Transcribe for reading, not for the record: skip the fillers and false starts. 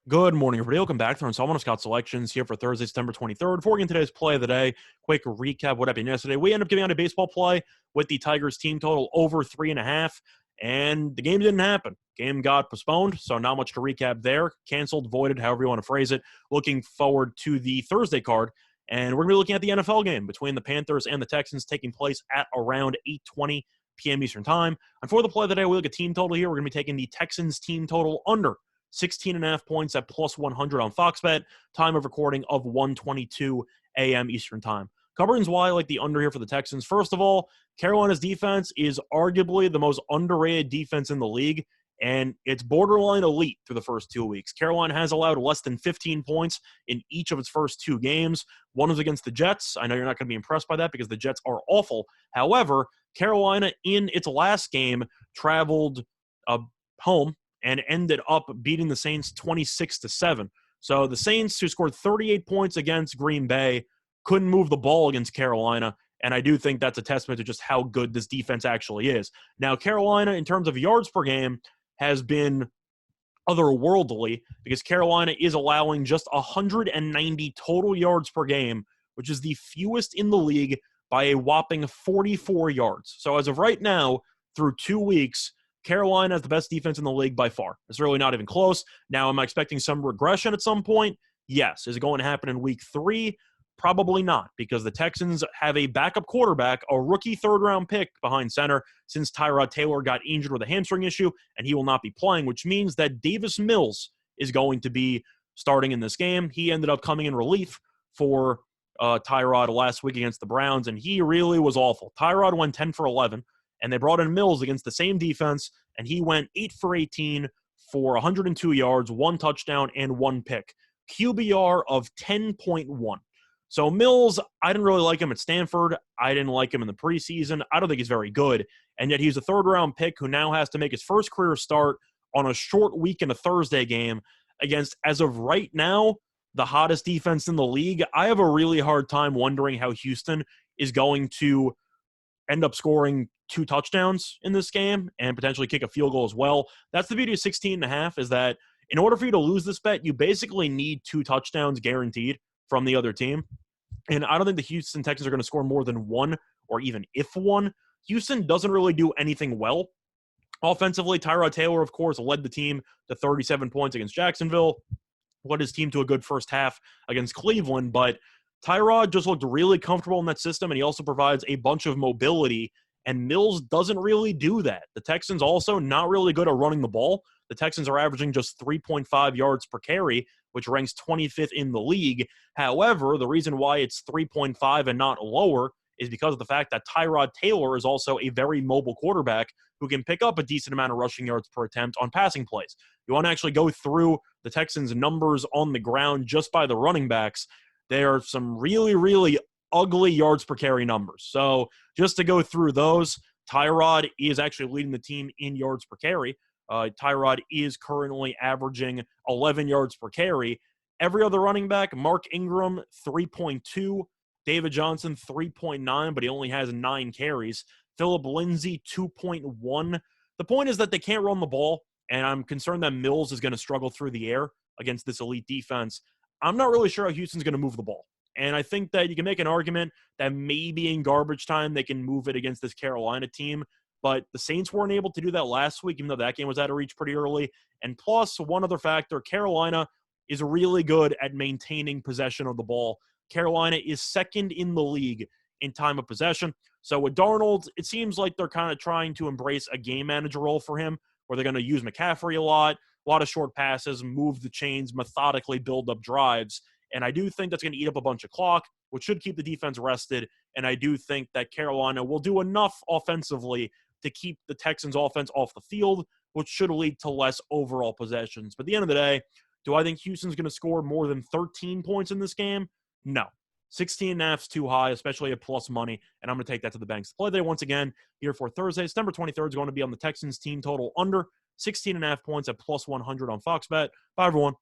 Good morning, everybody. Welcome back to Installment of Scott Selections here for Thursday, September 23rd. Before we get into today's play of the day, quick recap what happened yesterday. We ended up giving out a baseball play with the Tigers team total over 3.5, and the game didn't happen. Game got postponed, so not much to recap there. Canceled, voided, however you want to phrase it. Looking forward to the Thursday card, and we're going to be looking at the NFL game between the Panthers and the Texans taking place at around 8:20 p.m. Eastern Time. And for the play of the day, we look at team total here. We're going to be taking the Texans team total under 16.5 points at plus 100 on Fox Bet. Time of recording of 1:22 a.m. Eastern Time. Coverings why I like the under here for the Texans. First of all, Carolina's defense is arguably the most underrated defense in the league, and it's borderline elite through the first 2 weeks. Carolina has allowed less than 15 points in each of its first two games. One was against the Jets. I know you're not going to be impressed by that because the Jets are awful. However, Carolina in its last game traveled home and ended up beating the Saints 26-7. So the Saints, who scored 38 points against Green Bay, couldn't move the ball against Carolina, and I do think that's a testament to just how good this defense actually is. Now, Carolina, in terms of yards per game, has been otherworldly because Carolina is allowing just 190 total yards per game, which is the fewest in the league by a whopping 44 yards. So as of right now, through 2 weeks, Carolina is the best defense in the league by far. It's really not even close. Now, am I expecting some regression at some point? Yes. Is it going to happen in week 3? Probably not, because the Texans have a backup quarterback, a rookie third-round pick behind center, since Tyrod Taylor got injured with a hamstring issue, and he will not be playing, which means that Davis Mills is going to be starting in this game. He ended up coming in relief for Tyrod last week against the Browns, and he really was awful. Tyrod went 10 for 11, and they brought in Mills against the same defense, and he went 8 for 18 for 102 yards, 1 touchdown, and 1 pick. QBR of 10.1. So Mills, I didn't really like him at Stanford. I didn't like him in the preseason. I don't think he's very good. And yet he's a third-round pick who now has to make his first career start on a short week in a Thursday game against, as of right now, the hottest defense in the league. I have a really hard time wondering how Houston is going to end up scoring 2 touchdowns in this game and potentially kick a field goal as well. That's the beauty of 16.5, is that in order for you to lose this bet, you basically need 2 touchdowns guaranteed from the other team. And I don't think the Houston Texans are going to score more than 1, or even if 1. Houston doesn't really do anything well. Offensively, Tyrod Taylor, of course, led the team to 37 points against Jacksonville, led his team to a good first half against Cleveland, but Tyrod just looked really comfortable in that system, and he also provides a bunch of mobility, and Mills doesn't really do that. The Texans also not really good at running the ball. The Texans are averaging just 3.5 yards per carry, which ranks 25th in the league. However, the reason why it's 3.5 and not lower is because of the fact that Tyrod Taylor is also a very mobile quarterback who can pick up a decent amount of rushing yards per attempt on passing plays. You want to actually go through the Texans' numbers on the ground just by the running backs. There are some really, really ugly yards per carry numbers. So just to go through those, Tyrod is actually leading the team in yards per carry. Tyrod is currently averaging 11 yards per carry. Every other running back, Mark Ingram, 3.2. David Johnson, 3.9, but he only has 9 carries. Phillip Lindsay, 2.1. The point is that they can't run the ball, and I'm concerned that Mills is going to struggle through the air against this elite defense. I'm not really sure how Houston's going to move the ball. And I think that you can make an argument that maybe in garbage time they can move it against this Carolina team. But the Saints weren't able to do that last week, even though that game was out of reach pretty early. And plus, one other factor, Carolina is really good at maintaining possession of the ball. Carolina is second in the league in time of possession. So with Darnold, it seems like they're kind of trying to embrace a game manager role for him, where they're going to use McCaffrey a lot of short passes, move the chains, methodically build up drives. And I do think that's going to eat up a bunch of clock, which should keep the defense rested. And I do think that Carolina will do enough offensively to keep the Texans' offense off the field, which should lead to less overall possessions. But at the end of the day, do I think Houston's going to score more than 13 points in this game? No. 16.5 is too high, especially at plus money, and I'm going to take that to the banks. The play day, once again, here for Thursday, September 23rd, is going to be on the Texans team total under 16.5 points at plus 100 on Fox Bet. Bye, everyone.